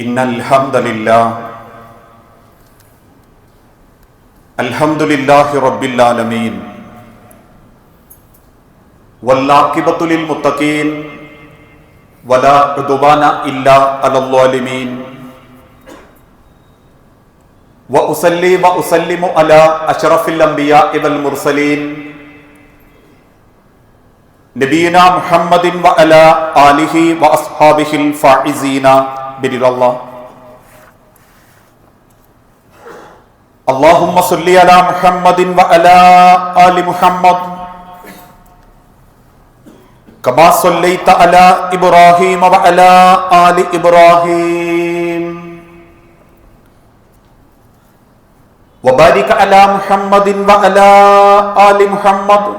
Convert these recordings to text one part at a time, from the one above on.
ഇന്നൽ ഹംദലില്ലാഹി റബ്ബിൽ ആലമീൻ വല്ലാഖിബത്തു ലിൽ മുത്തഖീൻ വലാ ഉദ്വാന ഇല്ലാ അലൽ ളാലിമീൻ വഉസല്ലി വഉസല്ലിമു അലാ അശ്റഫിൽ അംബിയാഇ വൽ മുർസലീൻ നബിയിനാ മുഹമ്മദിൻ വഅലാ ആലിഹി വഅസ്ഹാബിഹിൽ ഫായിസീന ബിരില്ലാഹ്. അല്ലാഹുമ്മ സ്വല്ലി അലാ മുഹമ്മദിൻ വഅലാ ആലി മുഹമ്മദ് കമാ സ്വല്ലൈത അലാ ഇബ്രാഹീമ വഅലാ ആലി ഇബ്രാഹീം വബാരിക അലാ മുഹമ്മദിൻ വഅലാ ആലി മുഹമ്മദ്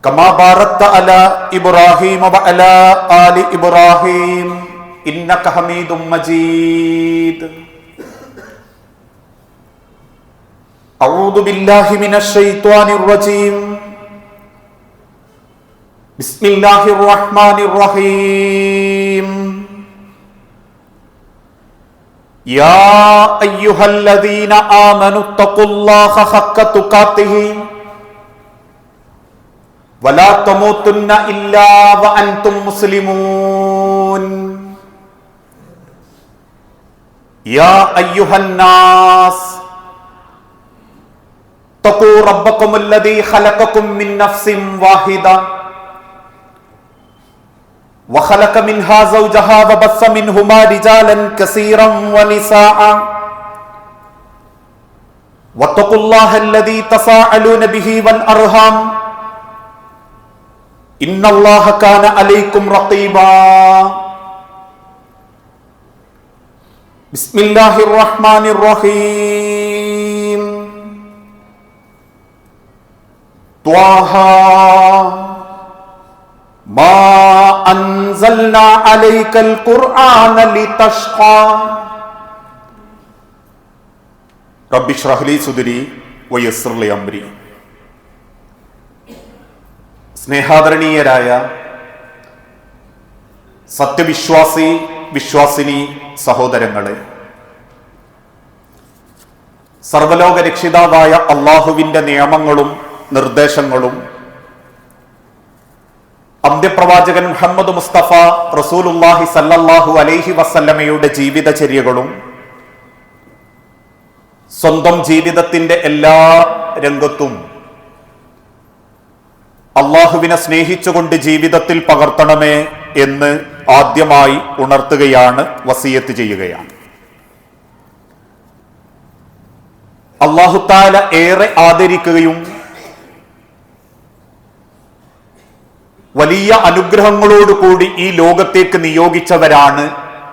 കമാ ബാറക്ത അലാ ഇബ്രാഹീമ വഅലാ ആലി ഇബ്രാഹീം ഇന്നക ഹമീദും മജീദ്. അഊദു ബില്ലാഹി മിനശ് ശൈത്വാനിർ റജീം. ബിസ്മില്ലാഹിർ റഹ്മാനിർ റഹീം. യാ അയ്യുഹല്ലദീന ആമനു തഖുല്ലാഹ ഹഖ്ക തുഖാതിഹി വലാ തമൂതുന്ന ഇല്ലാ വഅൻതും മുസ്ലിമൂൻ. യാ അയ്യുഹന്നാസ് തഖൂ റബ്ബകുമുല്ലദീ ഖലഖകും മിൻ നഫ്സിൻ വാഹിദ വഖലഖ മിൻഹാ സൗജഹാ വബസ്സ മിൻഹുമാ റിജാലൻ കസീറൻ വനിസാഅ വത്തഖുല്ലാഹല്ലദീ തസാഅലൂന ബിഹി വൽ അർഹാം ഇന്നല്ലാഹ കാന അലൈക്കും റഖീബാ. ബിസ്മില്ലാഹിർ റഹ്മാനിർ റഹീം. ത്വാഹ മാ അൻസൽനാ അലൈക്കൽ ഖുർആന ലിതഷ്ഖാ. റബ്ബി ഇശ്റഹ് ലി സുദ്രി വയസ്സിർ ലി അംരി. സ്നേഹാദരണീയരായ സത്യവിശ്വാസി വിശ്വാസിനി സഹോദരങ്ങളെ, സർവലോക രക്ഷിതാവായ അള്ളാഹുവിന്റെ നിയമങ്ങളും നിർദ്ദേശങ്ങളും അന്ത്യപ്രവാചകൻ മുഹമ്മദ് മുസ്തഫ റസൂലുള്ളാഹി സല്ലല്ലാഹു അലൈഹി വസല്ലമയുടെ ജീവിതചര്യകളും സ്വന്തം ജീവിതത്തിന്റെ എല്ലാ രംഗത്തും അള്ളാഹുവിനെ സ്നേഹിച്ചുകൊണ്ട് ജീവിതത്തിൽ പകർത്തണമേ എന്ന് ആദ്യമായി ഉണർത്തുകയാണ്, വസിയത്ത് ചെയ്യുകയാണ്. അല്ലാഹു തആല ഏറെ ആദരിക്കുകയും വലിയ അനുഗ്രഹങ്ങളോടുകൂടി ഈ ലോകത്തേക്ക് നിയോഗിച്ചവരാണ്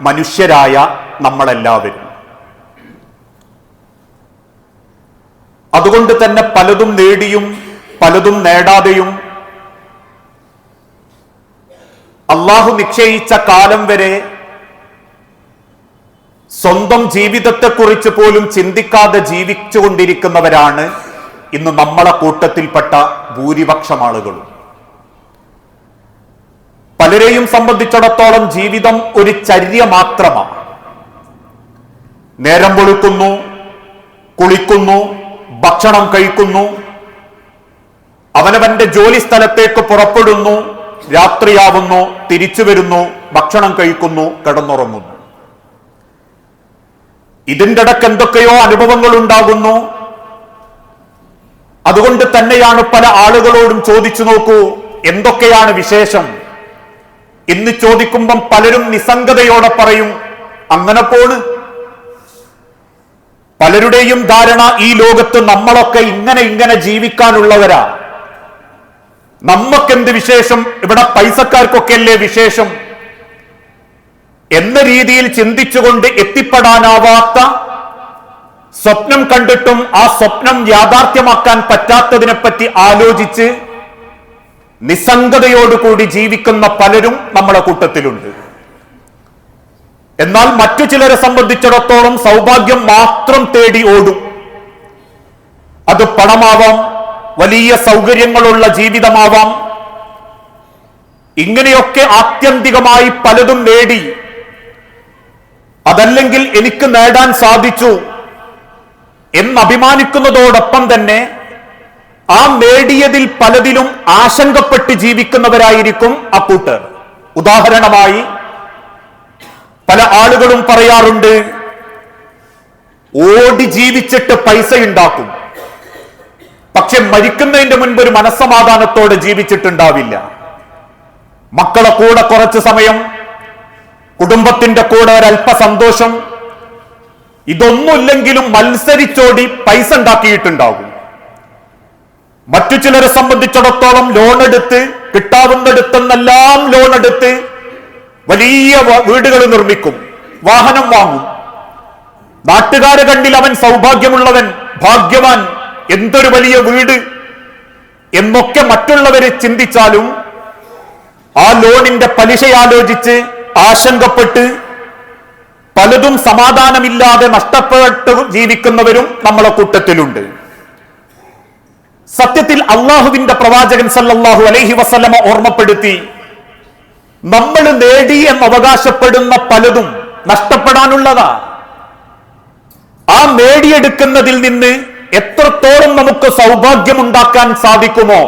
മനുഷ്യരായ നമ്മളെല്ലാവരും. അതുകൊണ്ട് തന്നെ പലതും നേടിയും പലതും നേടാതെയും അള്ളാഹു നിശ്ചയിച്ച കാലം വരെ സ്വന്തം ജീവിതത്തെക്കുറിച്ച് പോലും ചിന്തിക്കാതെ ജീവിച്ചുകൊണ്ടിരിക്കുന്നവരാണ് ഇന്ന് നമ്മളെ കൂട്ടത്തിൽപ്പെട്ട ഭൂരിപക്ഷം ആളുകളും. പലരെയും സംബന്ധിച്ചിടത്തോളം ജീവിതം ഒരു ചര്യ മാത്രമാണ്. നേരം വെളുക്കുന്നു, കുളിക്കുന്നു, ഭക്ഷണം കഴിക്കുന്നു, അവനവന്റെ ജോലി സ്ഥലത്തേക്ക് പുറപ്പെടുന്നു, രാത്രിയാവുന്നു, തിരിച്ചു വരുന്നു, ഭക്ഷണം കഴിക്കുന്നു, കിടന്നുറങ്ങുന്നു. ഇതിൻ്റെ ഇടയ്ക്ക് എന്തൊക്കെയോ അനുഭവങ്ങൾ ഉണ്ടാകുന്നു. അതുകൊണ്ട് തന്നെയാണ് പല ആളുകളോടും ചോദിച്ചു നോക്കൂ, എന്തൊക്കെയാണ് വിശേഷം എന്ന് ചോദിക്കുമ്പം പലരും നിസ്സംഗതയോടെ പറയും, അങ്ങനെ പോണ്. പലരുടെയും ധാരണ ഈ ലോകത്ത് നമ്മളൊക്കെ ഇങ്ങനെ ജീവിക്കാനുള്ളവരാ, നമ്മക്കെന്ത് വിശേഷം, ഇവിടെ പൈസക്കാർക്കൊക്കെ അല്ലേ വിശേഷം എന്ന രീതിയിൽ ചിന്തിച്ചുകൊണ്ട് എത്തിപ്പെടാനാവാത്ത സ്വപ്നം കണ്ടിട്ടും ആ സ്വപ്നം യാഥാർത്ഥ്യമാക്കാൻ പറ്റാത്തതിനെപ്പറ്റി ആലോചിച്ച് നിസ്സംഗതയോടുകൂടി ജീവിക്കുന്ന പലരും നമ്മളെ കൂട്ടത്തിലുണ്ട്. എന്നാൽ മറ്റു ചിലരെ സംബന്ധിച്ചിടത്തോളം സൗഭാഗ്യം മാത്രം തേടി ഓടും. അത് പണമാവാം, വലിയ സൗകര്യങ്ങളുള്ള ജീവിതമാവാം. ഇങ്ങനെയൊക്കെ ആത്യന്തികമായി പലതും നേടി അതല്ലെങ്കിൽ എനിക്ക് നേടാൻ സാധിച്ചു എന്നഭിമാനിക്കുന്നതോടൊപ്പം തന്നെ ആ നേടിയതിൽ പലതിലും ആശങ്കപ്പെട്ട് ജീവിക്കുന്നവരായിരിക്കും അക്കൂട്ടർ. ഉദാഹരണമായി പല ആളുകളും പറയാറുണ്ട്, ഓടി ജീവിച്ചിട്ട് പൈസ ഉണ്ടാക്കും, പക്ഷെ മരിക്കുന്നതിന്റെ മുൻപ് ഒരു മനസ്സമാധാനത്തോടെ ജീവിച്ചിട്ടുണ്ടാവില്ല. മക്കളെ കൂടെ കുറച്ച് സമയം, കുടുംബത്തിന്റെ കൂടെ ഒരല്പ സന്തോഷം, ഇതൊന്നുമില്ലെങ്കിലും മത്സരിച്ചോടി പൈസ ഉണ്ടാക്കിയിട്ടുണ്ടാകും. മറ്റു ചിലരെ സംബന്ധിച്ചിടത്തോളം ലോണെടുത്ത്, കിട്ടാവുന്നിടത്തെന്നെല്ലാം ലോണെടുത്ത് വലിയ വീടുകൾ നിർമ്മിക്കും, വാഹനം വാങ്ങും. നാട്ടുകാരെ കണ്ടിൽ അവൻ സൗഭാഗ്യമുള്ളവൻ, ഭാഗ്യവാൻ, എന്തൊരു വലിയ വീട് എന്നൊക്കെ മറ്റുള്ളവരെ ചിന്തിച്ചാലും ആ ലോണിന്റെ പലിശ ആലോചിച്ച് ആശങ്കപ്പെട്ട് പലതും സമാധാനമില്ലാതെ നഷ്ടപ്പെട്ട് ജീവിക്കുന്നവരും നമ്മളെ കൂട്ടത്തിലുണ്ട്. സത്യത്തിൽ അള്ളാഹുവിന്റെ പ്രവാചകൻ സല്ലല്ലാഹു അലൈഹി വസല്ലമ ഓർമ്മപ്പെടുത്തി, നമ്മൾ നേടി എന്ന് അവകാശപ്പെടുന്ന പലതും നഷ്ടപ്പെടാനുള്ളതാ. ആ നേടിയെടുക്കുന്നതിൽ നിന്ന് എത്രത്തോളം നമുക്ക് സൗഭാഗ്യമുണ്ടാക്കാൻ സാധിക്കുമോ,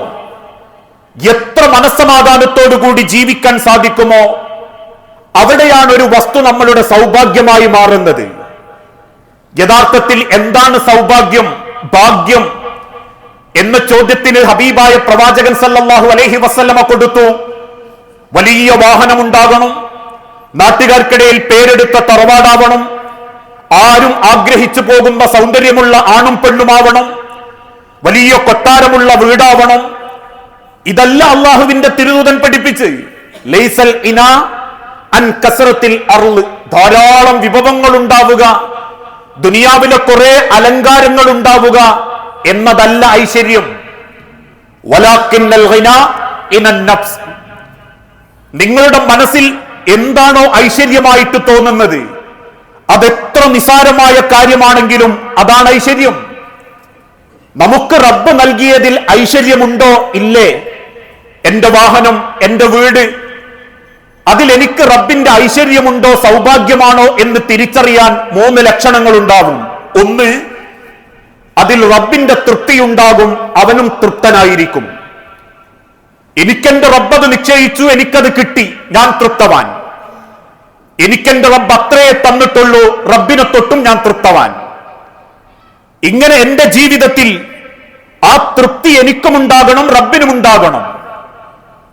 എത്ര മനസ്സമാധാനത്തോടു കൂടി ജീവിക്കാൻ സാധിക്കുമോ, അവിടെയാണ് ഒരു വസ്തു നമ്മളുടെ സൗഭാഗ്യമായി മാറുന്നത്. യഥാർത്ഥത്തിൽ എന്താണ് സൗഭാഗ്യം, ഭാഗ്യം എന്ന ചോദ്യത്തിന് ഹബീബായ പ്രവാചകൻ സല്ലല്ലാഹു അലൈഹി വസല്ലമ കൊടുത്തു, വലിയ വാഹനമുണ്ടാകണം, നാട്ടുകാർക്കിടയിൽ പേരെടുത്ത തറവാടാവണം, ആരും ആഗ്രഹിച്ചു പോകുന്ന സൗന്ദര്യമുള്ള ആണും പെണ്ണുമാവണം, വലിയ കൊട്ടാരമുള്ള വീടാവണം. ഇതല്ല അള്ളാഹുവിന്റെ തിരുദൂതൻ പഠിപ്പിച്ച്. ലൈസൽ ഇനാ അൻ കസറത്തിൽ അർള്, ധാരാളം വിഭവങ്ങൾ ഉണ്ടാവുക, ദുനിയാവിലെ കുറെ അലങ്കാരങ്ങൾ ഉണ്ടാവുക എന്നതല്ല ഐശ്വര്യം. വലാകിന്നൽ ഗിനാ ഇനൻ നഫ്സ്, നിങ്ങളുടെ മനസ്സിൽ എന്താണോ ഐശ്വര്യമായിട്ട് തോന്നുന്നത്, അതെത്ര നിസാരമായ കാര്യമാണെങ്കിലും അതാണ് ഐശ്വര്യം. നമുക്ക് റബ്ബ് നൽകിയതിൽ ഐശ്വര്യമുണ്ടോ ഇല്ലേ? എന്റെ വാഹനം, എന്റെ വീട്, അതിൽ എനിക്ക് റബ്ബിന്റെ ഐശ്വര്യമുണ്ടോ, സൗഭാഗ്യമാണോ എന്ന് തിരിച്ചറിയാൻ 3 ലക്ഷണങ്ങൾ ഉണ്ടാവും. ഒന്ന്, അതിൽ റബ്ബിന്റെ തൃപ്തിയുണ്ടാകും, അവനും തൃപ്തനായിരിക്കും. എനിക്കെന്റെ റബ്ബത് നിശ്ചയിച്ചു, എനിക്കത് കിട്ടി, ഞാൻ തൃപ്തവാൻ. എനിക്കെന്റെ റബ്ബ് അത്രയെ തന്നിട്ടുള്ളൂ, റബ്ബിനെ തൊട്ടും ഞാൻ തൃപ്തവാൻ. ഇങ്ങനെ എന്റെ ജീവിതത്തിൽ ആ തൃപ്തി എനിക്കും ഉണ്ടാകണം, റബ്ബിനും ഉണ്ടാകണം.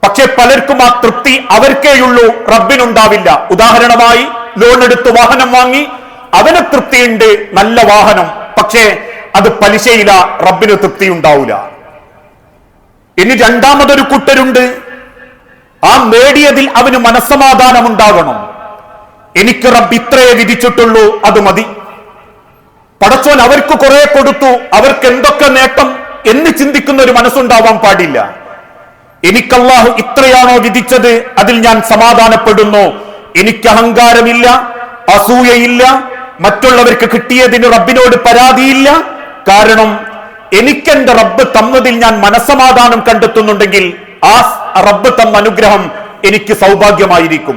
പക്ഷെ പലർക്കും ആ തൃപ്തി അവർക്കേയുള്ളൂ, റബ്ബിനുണ്ടാവില്ല. ഉദാഹരണമായി, ലോൺ എടുത്ത് വാഹനം വാങ്ങി, അവന് തൃപ്തിയുണ്ട്, നല്ല വാഹനം, പക്ഷേ അത് പലിശയില, റബ്ബിന് തൃപ്തി ഉണ്ടാവില്ല. ഇനി രണ്ടാമതൊരു കൂട്ടരുണ്ട്, ആ നേടിയതിൽ അവന് മനസ്സമാധാനം ഉണ്ടാകണം. എനിക്ക് റബ്ബ് ഇത്രയെ വിധിച്ചിട്ടുള്ളൂ, അത് മതി. പടച്ചോൻ അവർക്ക് കുറെ കൊടുത്തു, അവർക്ക് എന്തൊക്കെ നേട്ടം എന്ന് ചിന്തിക്കുന്ന ഒരു മനസ്സുണ്ടാവാൻ പാടില്ല. എനിക്ക് അല്ലാഹു ഇത്രയാണോ വിധിച്ചത്, അതിൽ ഞാൻ സമാധാനപ്പെടുന്നു. എനിക്ക് അഹങ്കാരമില്ല, അസൂയയില്ല, മറ്റുള്ളവർക്ക് കിട്ടിയതിന് റബ്ബിനോട് പരാതിയില്ല. കാരണം എനിക്കെന്റെ റബ്ബ് തന്നതിൽ ഞാൻ മനസ്സമാധാനം കണ്ടെത്തുന്നുണ്ടെങ്കിൽ ആ റബ്ബ് തന്ന അനുഗ്രഹം എനിക്ക് സൗഭാഗ്യമായിരിക്കും.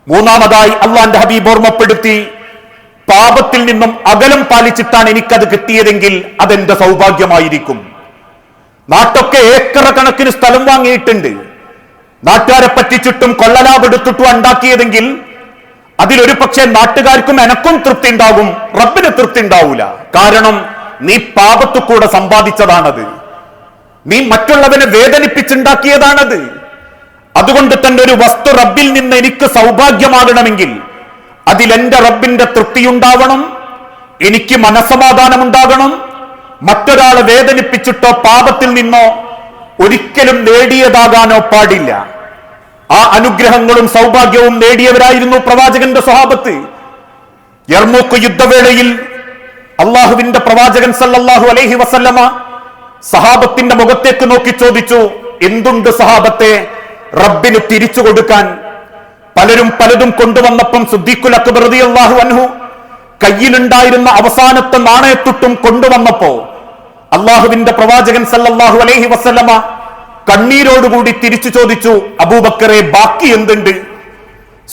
മൂന്നാമതായി അള്ളാന്റെ ഹബീബ് ഓർമ്മപ്പെടുത്തി, പാപത്തിൽ നിന്നും അകലം പാലിച്ചിട്ടാണ് എനിക്കത് കിട്ടിയതെങ്കിൽ അതെന്റെ സൗഭാഗ്യമായിരിക്കും. നാട്ടൊക്കെ ഏക്കറ കണക്കിന് സ്ഥലം വാങ്ങിയിട്ടുണ്ട്, നാട്ടുകാരെ പറ്റിച്ചിട്ടും കൊള്ളലാഭെടുത്തിട്ടും ഉണ്ടാക്കിയതെങ്കിൽ അതിലൊരു പക്ഷേ നാട്ടുകാർക്കും എനക്കും തൃപ്തി ഉണ്ടാകും, റബ്ബിന് തൃപ്തി ഉണ്ടാവൂല. കാരണം നീ പാപത്തു കൂടെ സമ്പാദിച്ചതാണത്, നീ മറ്റുള്ളവനെ വേദനിപ്പിച്ചുണ്ടാക്കിയതാണത്. അതുകൊണ്ട് തന്നെ ഒരു വസ്തു റബ്ബിൽ നിന്ന് എനിക്ക് സൗഭാഗ്യമാകണമെങ്കിൽ അതിലെന്റെ റബ്ബിന്റെ തൃപ്തിയുണ്ടാവണം, എനിക്ക് മനസ്സമാധാനം ഉണ്ടാകണം. മറ്റൊരാളെ വേദനിപ്പിച്ചിട്ടോ പാപത്തിൽ നിന്നോ ഒരിക്കലും നേടിയതാകാനോ പാടില്ല. ആ അനുഗ്രഹങ്ങളും സൗഭാഗ്യവും നേടിയവരായിരുന്നു പ്രവാചകന്റെ സ്വഹാബത്ത്. യർമൂക്ക് യുദ്ധവേളയിൽ അള്ളാഹുവിന്റെ പ്രവാചകൻ സല്ലല്ലാഹു അലൈഹി വസല്ലമ സഹാബത്തിന്റെ മുഖത്തേക്ക് നോക്കി ചോദിച്ചു, എന്തുണ്ട് സഹാബത്തെ റബ്ബിന് തിരിച്ചു കൊടുക്കാൻ? പലരും പലതും കൊണ്ടുവന്നപ്പം സിദ്ദീഖുൽ അക്ബർ റളിയല്ലാഹു അൻഹു കയ്യിലുണ്ടായിരുന്ന അവസാനത്തെ നാണയത്തുട്ടും കൊണ്ടുവന്നപ്പോ അള്ളാഹുവിന്റെ പ്രവാചകൻ സല്ലല്ലാഹു അലൈഹി വസല്ലമ കണ്ണീരോടുകൂടി തിരിച്ചു ചോദിച്ചു, അബൂബക്കറെ ബാക്കി എന്തുണ്ട്?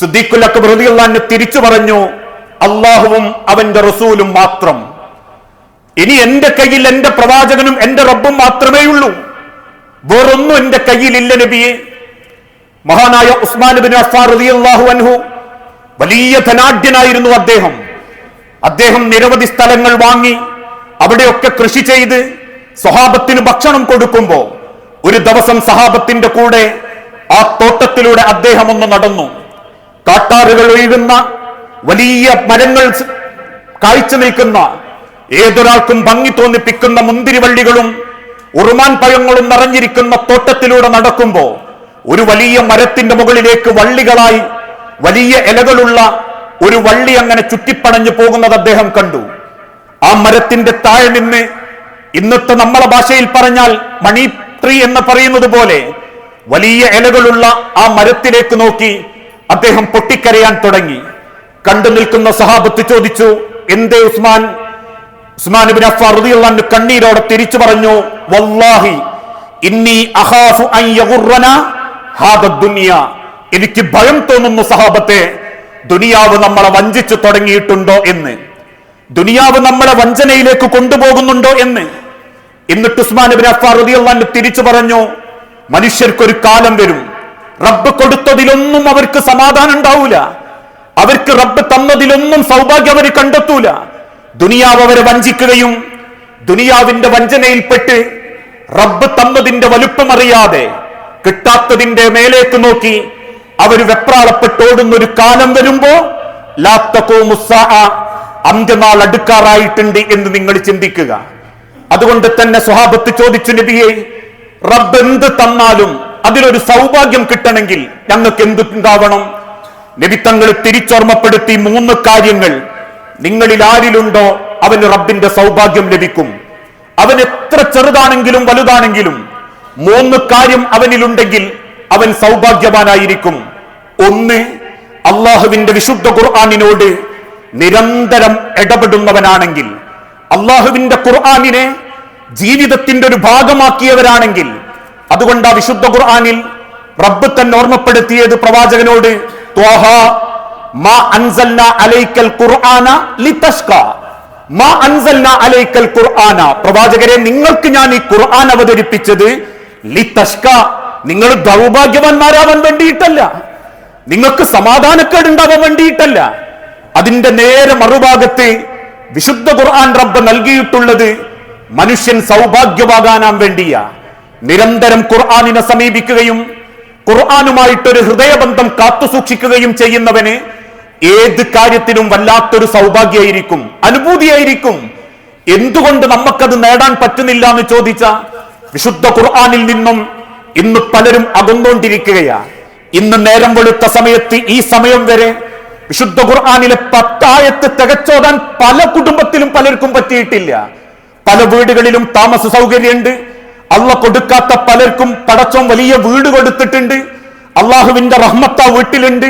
സിദ്ദീഖുൽ അക്ബർ റളിയല്ലാഹു അൻഹു തിരിച്ചു പറഞ്ഞു, അള്ളാഹുവും അവന്റെ റസൂലും മാത്രം. ഇനി എന്റെ കയ്യിൽ എന്റെ പ്രവാചകനും എന്റെ റബ്ബും മാത്രമേ ഉള്ളൂ, വേറൊന്നും എന്റെ കയ്യിലില്ല നബിയെ. മഹാനായ ഉസ്മാൻ ഇബ്നു അഫ്ഫാൻ റളിയല്ലാഹു അൻഹു വലിയ ധനാഢ്യനായിരുന്നു. അദ്ദേഹം നിരവധി സ്ഥലങ്ങൾ വാങ്ങി അവിടെയൊക്കെ കൃഷി ചെയ്ത് സ്വഹാബത്തിന് ഭക്ഷണം കൊടുക്കുമ്പോ ഒരു ദിവസം സഹാബത്തിന്റെ കൂടെ ആ തോട്ടത്തിലൂടെ അദ്ദേഹം ഒന്ന് നടന്നു. കാട്ടാറുകൾ ഒഴുകുന്ന വലിയ മരങ്ങൾ കാഴ്ച നിൽക്കുന്ന, ഏതൊരാൾക്കും ഭംഗി തോന്നിപ്പിക്കുന്ന മുന്തിരിവള്ളികളും ഉറുമാൻ പഴങ്ങളും നിറഞ്ഞിരിക്കുന്ന തോട്ടത്തിലൂടെ നടക്കുമ്പോ ഒരു വലിയ മരത്തിന്റെ മുകളിലേക്ക് വള്ളികളായി വലിയ ഇലകളുള്ള ഒരു വള്ളി അങ്ങനെ ചുറ്റിപ്പണഞ്ഞു പോകുന്നത് അദ്ദേഹം കണ്ടു. ആ മരത്തിന്റെ താഴെ നിന്ന്, ഇന്നത്തെ നമ്മളെ ഭാഷയിൽ പറഞ്ഞാൽ മണി ട്രീ എന്ന് പറയുന്നത് പോലെ വലിയ ഇലകളുള്ള ആ മരത്തിലേക്ക് നോക്കി അദ്ദേഹം പൊട്ടിക്കരയാൻ തുടങ്ങി. കണ്ടു നിൽക്കുന്ന സഹാബത്ത് ചോദിച്ചു, എന്തേ ഉസ്മാൻ ഇബ്നു അഫ്ഫാൻ റളിയല്ലാഹു അൻഹു കണ്ണീരോടെ തിരിച്ചു പറഞ്ഞു, വല്ലാഹി ഇന്നി അഖാഫു അൻ യഗുറനാ ഹാദ ദുനിയ. എനിക്ക് ഭയം തോന്നുന്നു സഹാബത്തെ, ദുനിയാവ് നമ്മളെ വഞ്ചിച്ചു തുടങ്ങിയിട്ടുണ്ടോ എന്ന്, ദുനിയാവ് നമ്മളെ വഞ്ചനയിലേക്ക് കൊണ്ടുപോകുന്നുണ്ടോ എന്ന്. എന്നിട്ട് ഉസ്മാൻ ഇബ്നു അഫ്ഫാൻ റളിയല്ലാഹു അൻഹു തിരിച്ചു പറഞ്ഞു, മനുഷ്യർക്കൊരു കാലം വരും, റബ്ബ് കൊടുത്തതിലൊന്നും അവർക്ക് സമാധാനം ഉണ്ടാവൂല, അവർക്ക് റബ്ബ് തന്നതിലൊന്നും സൗഭാഗ്യം അവർ കണ്ടെത്തൂല. ദുനിയാവ് അവരെ വഞ്ചിക്കുകയും ദുനിയാവിന്റെ വഞ്ചനയിൽപ്പെട്ട് റബ്ബ് തന്നതിന്റെ വലുപ്പമറിയാതെ കിട്ടാത്തതിന്റെ മേലേക്ക് നോക്കി അവർ വെപ്രാളപ്പെട്ടോടുന്നൊരു കാലം വരുമ്പോ ലാ തഖൂമു സ്സാഅ, അന്ത്യനാൾ അടുക്കാറായിട്ടുണ്ട് എന്ന് നിങ്ങൾ ചിന്തിക്കുക. അതുകൊണ്ട് തന്നെ സ്വഹാബത്ത് ചോദിച്ചു, നബിയെ, റബ്ബ് എന്ത് തന്നാലും അതിലൊരു സൗഭാഗ്യം കിട്ടണമെങ്കിൽ ഞങ്ങൾക്ക് എന്തുണ്ടാവണം? നബി തങ്ങൾ തിരിച്ചോർമ്മപ്പെടുത്തി 3 കാര്യങ്ങൾ. നിങ്ങളിൽ ആരിലുണ്ടോ അവന് റബ്ബിന്റെ സൗഭാഗ്യം ലഭിക്കും. അവൻ എത്ര ചെറുതാണെങ്കിലും വലുതാണെങ്കിലും 3 കാര്യം അവനിലുണ്ടെങ്കിൽ അവൻ സൗഭാഗ്യവാനായിരിക്കും. 1, അള്ളാഹുവിന്റെ വിശുദ്ധ ഖുർആനിനോട് നിരന്തരം ഇടപെടുന്നവനാണെങ്കിൽ, അള്ളാഹുവിന്റെ ഖുർആനിനെ ജീവിതത്തിന്റെ ഒരു ഭാഗമാക്കിയവരാണെങ്കിൽ. അതുകൊണ്ട് ആ വിശുദ്ധ ഖുർആനിൽ റബ്ബ് തന്നെ ഓർമ്മപ്പെടുത്തിയത് പ്രവാചകനോട്, ത്വാഹ മാ അൻസൽനാ അലൈക്കൽ ഖുർആന ലിതഷ്കാ, മാ അൻസൽനാ അലൈക്കൽ ഖുർആന, പ്രവാചകരെ നിങ്ങൾക്ക് ഞാൻ ഈ ഖുർആൻ അവതരിപ്പിച്ചത് ലിതഷ്കാ, നിങ്ങൾ ദൗർഭാഗ്യവാന്മാരാവാൻ വേണ്ടിയിട്ടല്ല, നിങ്ങൾക്ക് സമാധാനക്കേടുണ്ടാവാൻ വേണ്ടിയിട്ടല്ല. അതിന്റെ നേരെ മറുഭാഗത്ത് വിശുദ്ധ ഖുർആൻ റബ്ബ് നൽകിയിട്ടുള്ളത് മനുഷ്യൻ സൗഭാഗ്യവാകാനാൻ വേണ്ടിയാ. നിരന്തരം ഖുർആനിനെ സമീപിക്കുകയും ഖുർആനുമായിട്ടൊരു ഹൃദയബന്ധം കാത്തുസൂക്ഷിക്കുകയും ചെയ്യുന്നവന് ഏത് കാര്യത്തിനും വല്ലാത്തൊരു സൗഭാഗ്യമായിരിക്കും, അനുഭൂതിയായിരിക്കും. എന്തുകൊണ്ട് നമുക്കത് നേടാൻ പറ്റുന്നില്ല എന്ന് ചോദിച്ച, വിശുദ്ധ ഖുർആനിൽ നിന്നും ഇന്ന് പലരും അകന്നുകൊണ്ടിരിക്കുകയാ. ഇന്ന് നേരം വെളുത്ത സമയത്ത് ഈ സമയം വരെ വിശുദ്ധ ഖുർആനിലെ 10 ആയത്ത് തികച്ചോതാൻ പല കുടുംബത്തിലും പലർക്കും പറ്റിയിട്ടില്ല. പല വീടുകളിലും താമസ സൗകര്യമുണ്ട്. അള്ളാഹ് കൊടുക്കാത്ത പലർക്കും പടച്ചോൻ വലിയ വീട് കൊടുത്തിട്ടുണ്ട്. അള്ളാഹുവിന്റെ റഹ്മത്ത് ആ വീട്ടിലുണ്ട്.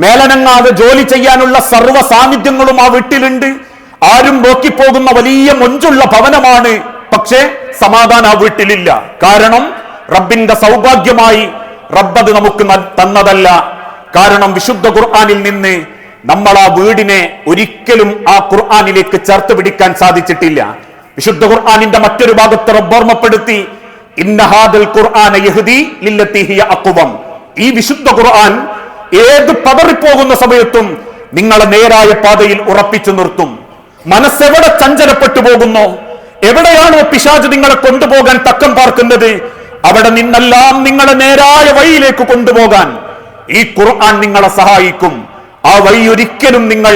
മേലനങ്ങാതെ ജോലി ചെയ്യാനുള്ള സർവ്വ സാന്നിധ്യങ്ങളും ആ വീട്ടിലുണ്ട്. ആരും നോക്കിപ്പോകുന്ന വലിയ മൊഞ്ചുള്ള ഭവനമാണ്. പക്ഷേ സമാധാനം ആ വീട്ടിലില്ല. കാരണം റബ്ബിന്റെ സൗഭാഗ്യമായി റബ്ബത് നമുക്ക് തന്നതല്ല. കാരണം വിശുദ്ധ ഖുർആനിൽ നിന്ന് നമ്മൾ ആ വീടിനെ ഒരിക്കലും ആ ഖുർആനിലേക്ക് ചേർത്ത് പിടിക്കാൻ സാധിച്ചിട്ടില്ല. വിശുദ്ധ ഖുർആനിന്റെ മറ്റൊരു ഭാഗത്ത് റബ്ബ് ഓർമ്മപ്പെടുത്തി, ഇന്ന ഹാദൽ ഖുർആന യഹ്ദി ലില്ലത്തി ഹിയ അഖ്വം, ഈ വിശുദ്ധ ഖുർആൻ ഏത് പതറിപ്പോകുന്ന സമയത്തും നിങ്ങളെ നേരായ പാതയിൽ ഉറപ്പിച്ചു നിർത്തും. മനസ്സെവിടെ ചഞ്ചലപ്പെട്ടു പോകുന്നോ, എവിടെയാണോ പിശാച് നിങ്ങളെ കൊണ്ടുപോകാൻ തക്കം പാർക്കുന്നത്, അവിടെ നിന്നെല്ലാം നിങ്ങളെ നേരായ വഴിയിലേക്ക് കൊണ്ടുപോകാൻ ഈ ഖുർആൻ നിങ്ങളെ സഹായിക്കും. ആ വഴി ഒരിക്കലും നിങ്ങൾ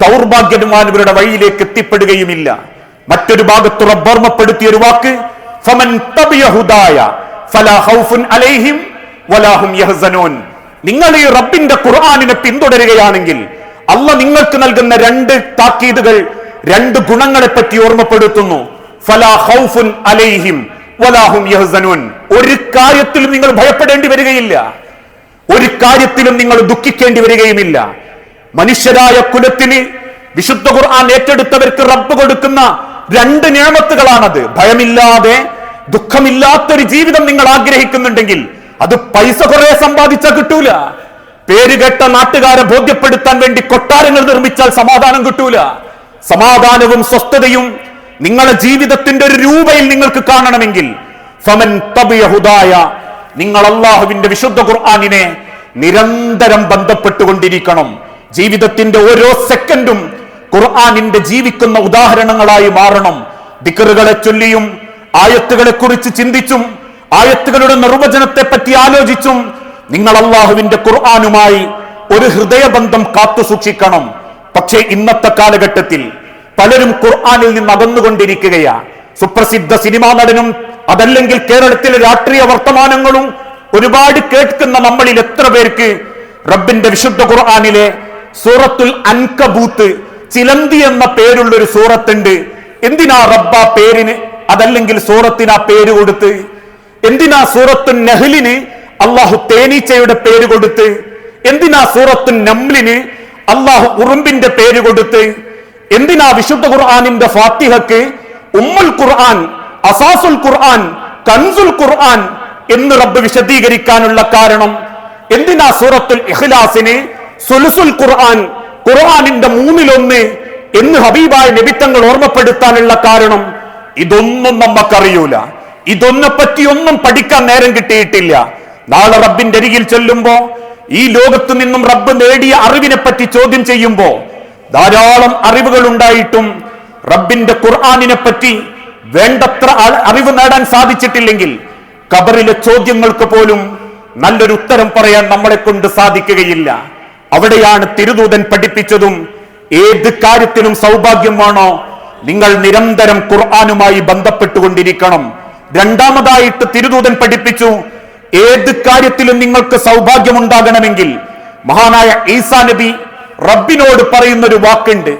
ദൗർഭാഗ്യവാന്മാരുടെ വഴിയിലേക്ക് എത്തിപ്പെടുകയുമില്ല. മറ്റൊരു ഭാഗത്ത് റബ്ബ് ഓർമ്മപ്പെടുത്തിയ ഒരു വാക്ക്, ഫമൻ തബിയ ഹുദായ ഫലാ ഖൗഫുൻ അലൈഹിം വലാ ഹും യഹ്സനൂൻ. നിങ്ങൾ ഈ റബ്ബിന്റെ ഖുർആനിനെ പിന്തുടരുകയാണെങ്കിൽ അല്ലാഹ് നിങ്ങൾക്ക് നൽകുന്ന 2 താക്കീതുകൾ, 2 ഗുണങ്ങളെ പറ്റി ഓർമ്മപ്പെടുത്തുന്നു. ഫലാ ഖൗഫുൻ അലൈഹിം വലാ ഹും യഹ്സനൂൻ. ഒരു കാര്യത്തിലും നിങ്ങൾ ഭയപ്പെടേണ്ടി വരികയില്ല, ഒരു കാര്യത്തിലും നിങ്ങൾ ദുഃഖിക്കേണ്ടി വരികയുമില്ല. മനുഷ്യരായ കുലത്തിന് വിശുദ്ധ ഖുർആൻ ഏറ്റെടുത്തവർക്ക് റബ്ബ് കൊടുക്കുന്ന 2 നിഅമത്തുകളാണത്. ഭയമില്ലാതെ ദുഃഖമില്ലാത്തൊരു ജീവിതം നിങ്ങൾ ആഗ്രഹിക്കുന്നുണ്ടെങ്കിൽ അത് പൈസ കുറെ സമ്പാദിച്ചാൽ കിട്ടൂല. പേരുകെട്ട നാട്ടുകാരെ ബോധ്യപ്പെടുത്താൻ വേണ്ടി കൊട്ടാരങ്ങൾ നിർമ്മിച്ചാൽ സമാധാനം കിട്ടൂല. സമാധാനവും സ്വസ്ഥതയും നിങ്ങളുടെ ജീവിതത്തിന്റെ ഒരു രൂപയിൽ നിങ്ങൾക്ക് കാണണമെങ്കിൽ ഫമൻ തബിയ ഹുദായ, നിങ്ങൾ അല്ലാഹുവിന്റെ വിശുദ്ധ ഖുർആനിനെ നിരന്തരം ബന്ധപ്പെട്ടുകൊണ്ടിരിക്കണം. ജീവിതത്തിന്റെ ഓരോ സെക്കൻഡും ഖുർആനിന്റെ ജീവിക്കുന്ന ഉദാഹരണങ്ങളായി മാറണം. ദിക്റുകളെ ചൊല്ലിയും ആയത്തുകളെ കുറിച്ച് ചിന്തിച്ചും ആയത്തുകളുടെ നിർവചനത്തെ പറ്റി ആലോചിച്ചും നിങ്ങൾ അല്ലാഹുവിന്റെ ഖുർആനുമായി ഒരു ഹൃദയബന്ധം കാത്തു സൂക്ഷിക്കണം. പക്ഷേ ഇന്നത്തെ കാലഘട്ടത്തിൽ പലരും ഖുർആനിൽ നിന്ന് അകന്നുകൊണ്ടിരിക്കുകയാ. സുപ്രസിദ്ധ സിനിമാ നടനും അതല്ലെങ്കിൽ കേരളത്തിലെ രാഷ്ട്രീയ വർത്തമാനങ്ങളും ഒരുപാട് കേൾക്കുന്ന നമ്മളിൽ എത്ര പേർക്ക് റബ്ബിന്റെ വിശുദ്ധ ഖുർആനിലെ സൂറത്തുൽ അൻകബൂത്ത്, ചിലന്തി എന്ന പേരുള്ള ഒരു സൂറത്തുണ്ട്. എന്തിനാ റബ്ബ പേരിന് അതല്ലെങ്കിൽ സൂറത്തിന് ആ പേര് കൊടുത്ത്? എന്തിനാ സൂറത്തുൻ നഹ്ലിന് അള്ളാഹു തേനീച്ചയുടെ പേര് കൊടുത്ത്? എന്തിനാ സൂറത്തുൻ നംലിന് അള്ളാഹു ഉറുമ്പിന്റെ പേര് കൊടുത്ത്? എന്തിനാ വിശുദ്ധ ഖുർആനിന്റെ ഫാത്തിഹക്ക് ഉമ്മുൽ ഖുർആൻ, അസാസുൽ ഖുർആൻ, കൻസുൽ ഖുർആൻ എന്ന് റബ്ബ് വിശദീകരിക്കാനുള്ള കാരണം? എന്തിനാ സൂറത്തുൽ ഇഖ്ലാസിന് സുലുസുൽ ഖുർആൻ, ഖുർആനിന്റെ 1/3 എന്ന് ഹബീബായ നബിത്തങ്ങൾ ഓർമ്മപ്പെടുത്താനുള്ള കാരണം? ഇതൊന്നും നമുക്കറിയൂല. ഇതൊന്നെ പറ്റിയൊന്നും പഠിക്കാൻ നേരം കിട്ടിയിട്ടില്ല. നാളെ റബ്ബിന്റെ അരികിൽ ചെല്ലുമ്പോ ഈ ലോകത്ത് നിന്നും റബ്ബ് നേടിയ അറിവിനെ പറ്റി ചോദ്യം ചെയ്യുമ്പോ ധാരാളം അറിവുകൾ ഉണ്ടായിട്ടും റബ്ബിന്റെ ഖുർആനിനെ പറ്റി വേണ്ടത്ര അറിവ് നേടാൻ സാധിച്ചിട്ടില്ലെങ്കിൽ ഖബറിലെ ചോദ്യങ്ങൾക്ക് പോലും നല്ലൊരു ഉത്തരം പറയാൻ നമ്മളെ കൊണ്ട് സാധിക്കുകയില്ല. അവിടെയാണ് തിരുദൂതൻ പഠിപ്പിച്ചതും ഏത് കാര്യത്തിലും സൗഭാഗ്യമാണോ നിങ്ങൾ നിരന്തരം ഖുർആനുമായി ബന്ധപ്പെട്ടുകൊണ്ടിരിക്കണം. രണ്ടാമതായിട്ട് തിരുദൂതൻ പഠിപ്പിച്ചു, ഏത് കാര്യത്തിലും നിങ്ങൾക്ക് സൗഭാഗ്യമുണ്ടാകണമെങ്കിൽ മഹാനായ ഈസാ നബി റബ്ബിനോട് പറയുന്നൊരു വാക്കുണ്ട്.